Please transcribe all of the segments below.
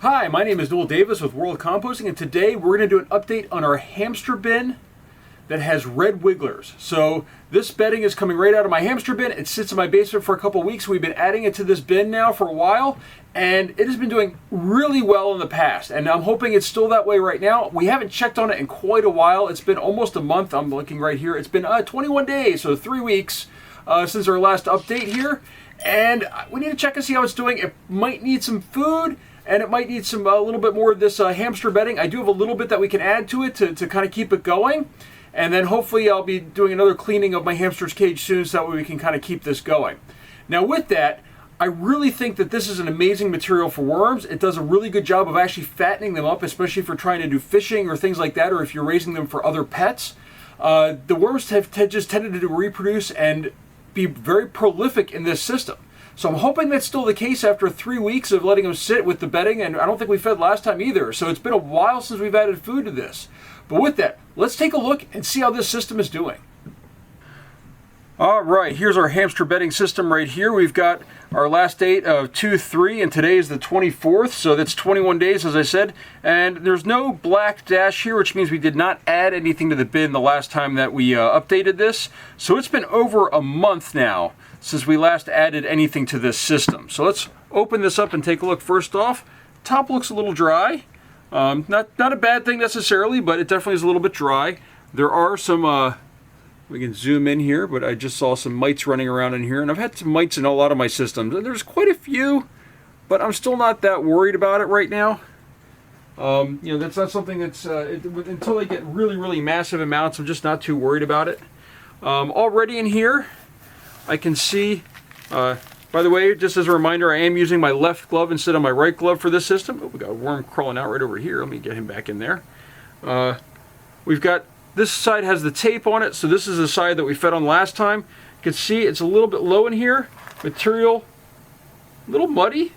Hi, my name is Noel Davis with World Composting, and today we're going to do an update on our hamster bin that has red wigglers. So this bedding is coming right out of my hamster bin. It sits in my basement for a couple weeks. We've been adding it to this bin now for a while, and it has been doing really well in the past, and I'm hoping it's still that way right now. We haven't checked on it in quite a while. It's been almost a month. I'm looking right here. It's been 21 days, so 3 weeks since our last update here, and we need to check and see how it's doing. It might need some food, and it might need some a little bit more of this hamster bedding. I do have a little bit that we can add to it to kind of keep it going. And then hopefully I'll be doing another cleaning of my hamster's cage soon, so that way we can kind of keep this going. Now with that, I really think that this is an amazing material for worms. It does a really good job of actually fattening them up, especially if you're trying to do fishing or things like that, or if you're raising them for other pets. The worms have just tended to reproduce and be very prolific in this system. So I'm hoping that's still the case after 3 weeks of letting them sit with the bedding, and I don't think we fed last time either. So it's been a while since we've added food to this. But with that, let's take a look and see how this system is doing. All right, here's our hamster bedding system right here. We've got our last date of 2/3, and today is the 24th, so that's 21 days, as I said. And there's no black dash here, which means we did not add anything to the bin the last time that we updated this. So it's been over a month now since we last added anything to this system. So let's open this up and take a look. First off, top looks a little dry. Not a bad thing necessarily, but it definitely is a little bit dry. There are some, we can zoom in here, but I just saw some mites running around in here, and I've had some mites in a lot of my systems. There's quite a few, but I'm still not that worried about it right now. You know, that's not something that's, until they get really, really massive amounts, I'm just not too worried about it. Already in here, I can see, by the way, just as a reminder, I am using my left glove instead of my right glove for this system. Oh, we got a worm crawling out right over here. Let me get him back in there. We've got, this side has the tape on it, so this is the side that we fed on last time. You can see it's a little bit low in here. Material, a little muddy,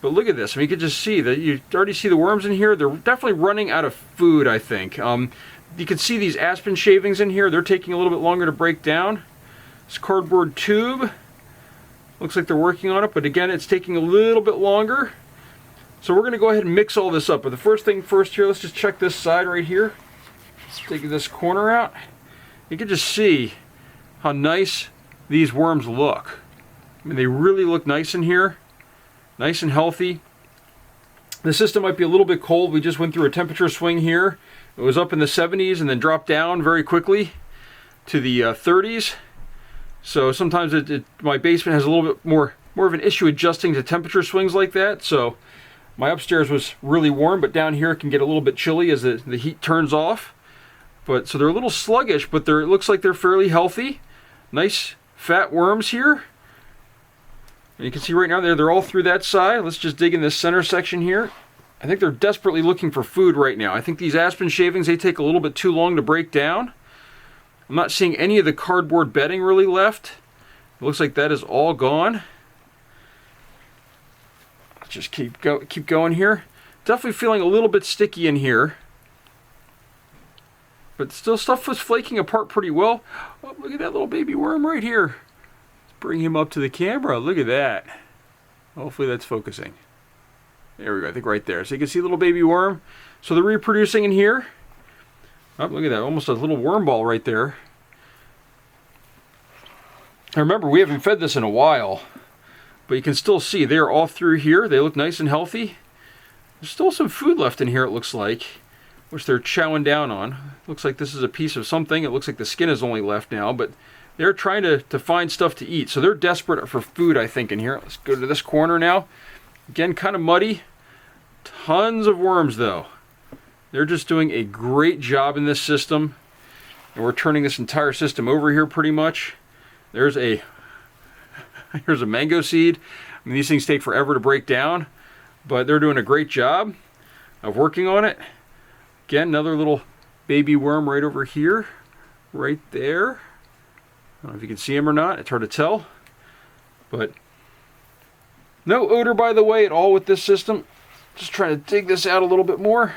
but look at this. I mean, you can just see that you already see the worms in here. They're definitely running out of food, I think. You can see these aspen shavings in here. They're taking a little bit longer to break down. This cardboard tube, looks like they're working on it, but again, it's taking a little bit longer. So we're going to go ahead and mix all this up. But the first thing first here, let's just check this side right here. Let's take this corner out. You can just see how nice these worms look. I mean, they really look nice in here. Nice and healthy. The system might be a little bit cold. We just went through a temperature swing here. It was up in the 70s and then dropped down very quickly to the 30s. So sometimes my basement has a little bit more of an issue adjusting to temperature swings like that. So my upstairs was really warm, but down here it can get a little bit chilly as the heat turns off. But so they're a little sluggish, but it looks like they're fairly healthy. Nice fat worms here. And you can see right now they're all through that side. Let's just dig in this center section here. I think they're desperately looking for food right now. I think these aspen shavings, they take a little bit too long to break down. I'm not seeing any of the cardboard bedding really left. It looks like that is all gone. Let's just keep going here. Definitely feeling a little bit sticky in here. But still stuff was flaking apart pretty well. Oh, look at that little baby worm right here. Let's bring him up to the camera. Look at that. Hopefully that's focusing. There we go, I think right there. So you can see a little baby worm. So they're reproducing in here. Oh, look at that, almost a little worm ball right there. Now remember, we haven't fed this in a while, but you can still see they're all through here. They look nice and healthy. There's still some food left in here, it looks like, which they're chowing down on. Looks like this is a piece of something. It looks like the skin is only left now, but they're trying to find stuff to eat. So they're desperate for food, I think, in here. Let's go to this corner now. Again, kind of muddy. Tons of worms, though. They're just doing a great job in this system. And we're turning this entire system over here pretty much. Here's a mango seed. I mean, these things take forever to break down, but they're doing a great job of working on it. Again, another little baby worm right over here, right there. I don't know if you can see him or not. It's hard to tell. But no odor, by the way, at all with this system. Just trying to dig this out a little bit more.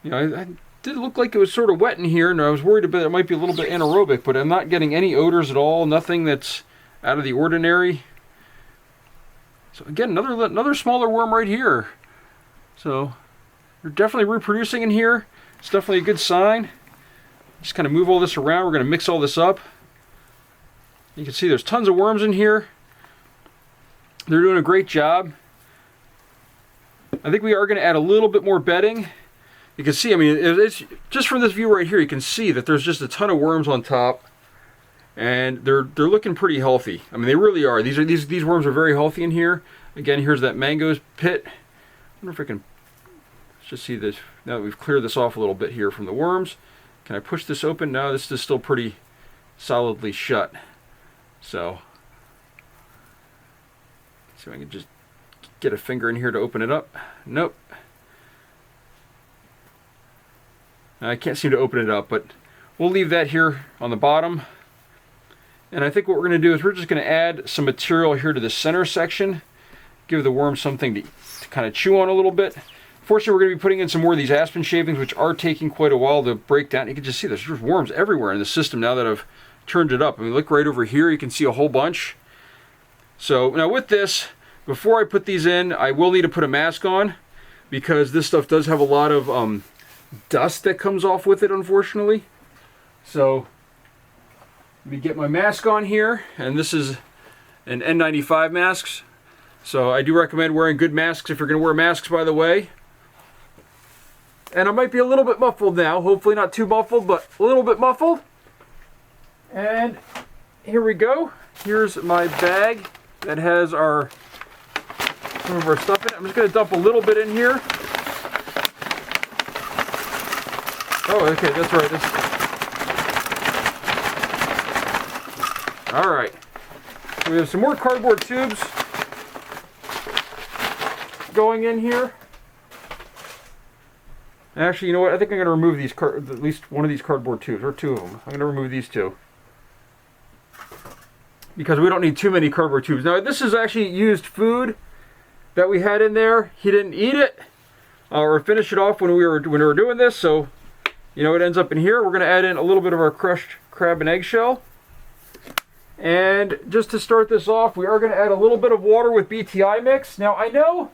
You know, I did look like it was sort of wet in here, and I was worried about it might be a little bit anaerobic, but I'm not getting any odors at all. Nothing that's out of the ordinary. So again, another smaller worm right here. So they're definitely reproducing in here. It's definitely a good sign. Just kind of move all this around. We're going to mix all this up. You can see there's tons of worms in here. They're doing a great job. I think we are going to add a little bit more bedding. You can see, I mean, it's just from this view right here, you can see that there's just a ton of worms on top, and they're looking pretty healthy. I mean, they really are. These worms are very healthy in here. Again, here's that mangoes pit. I wonder if I can just see this now that we've cleared this off a little bit here from the worms. Can I push this open? No, this is still pretty solidly shut. So see if I can just get a finger in here to open it up. Nope. I can't seem to open it up, but we'll leave that here on the bottom. And I think what we're going to do is we're just going to add some material here to the center section. Give the worms something to kind of chew on a little bit. Fortunately, we're going to be putting in some more of these aspen shavings, which are taking quite a while to break down. You can just see there's just worms everywhere in the system now that I've turned it up. I mean, look right over here, you can see a whole bunch. So now with this, before I put these in, I will need to put a mask on, because this stuff does have a lot of dust that comes off with it, unfortunately. So let me get my mask on here, and this is an N95 mask. So I do recommend wearing good masks if you're going to wear masks, by the way. And I might be a little bit muffled now, hopefully not too muffled, but a little bit muffled. And here we go. Here's my bag that has some of our stuff in it. I'm just going to dump a little bit in here. Oh, okay, that's right. All right. So we have some more cardboard tubes going in here. Actually, you know what? I think I'm going to remove these at least one of these cardboard tubes, or two of them. I'm going to remove these two, because we don't need too many cardboard tubes. Now, this is actually used food that we had in there. He didn't eat it or finish it off when we were doing this, so you know it ends up in here. We're going to add in a little bit of our crushed crab and eggshell. And just to start this off, we are going to add a little bit of water with BTI mix. Now, I know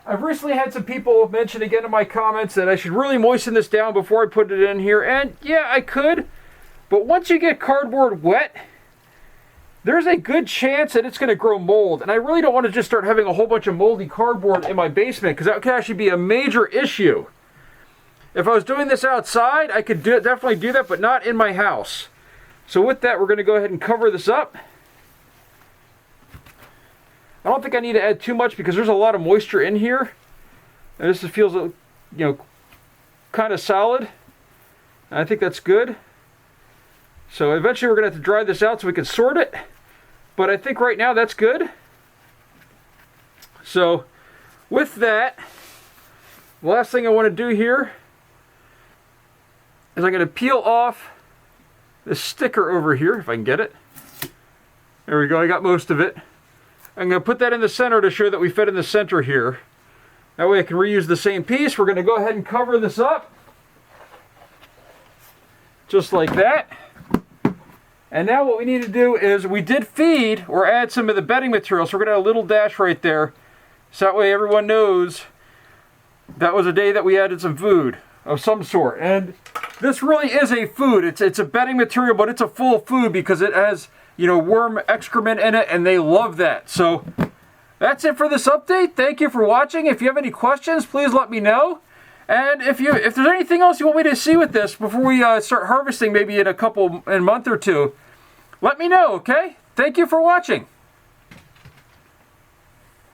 I've recently had some people mention again in my comments that I should really moisten this down before I put it in here. And yeah, I could. But once you get cardboard wet, there's a good chance that it's going to grow mold. And I really don't want to just start having a whole bunch of moldy cardboard in my basement, because that could actually be a major issue. If I was doing this outside, I could definitely do that, but not in my house. So with that, we're going to go ahead and cover this up. I don't think I need to add too much, because there's a lot of moisture in here. And this feels, you know, kind of solid. And I think that's good. So eventually we're going to have to dry this out so we can sort it. But I think right now that's good. So with that, the last thing I want to do here is I'm going to peel off this sticker over here, if I can get it. There we go, I got most of it. I'm going to put that in the center to show that we fit in the center here. That way I can reuse the same piece. We're going to go ahead and cover this up. Just like that. And now what we need to do is, we did feed or add some of the bedding material, so we're going to add a little dash right there. So that way everyone knows that was a day that we added some food of some sort. And this really is a food. It's a bedding material, but it's a full food because it has, you know, worm excrement in it, and they love that. So that's it for this update. Thank you for watching. If you have any questions, please let me know. And if there's anything else you want me to see with this before we start harvesting, maybe in a month or two, let me know, okay? Thank you for watching.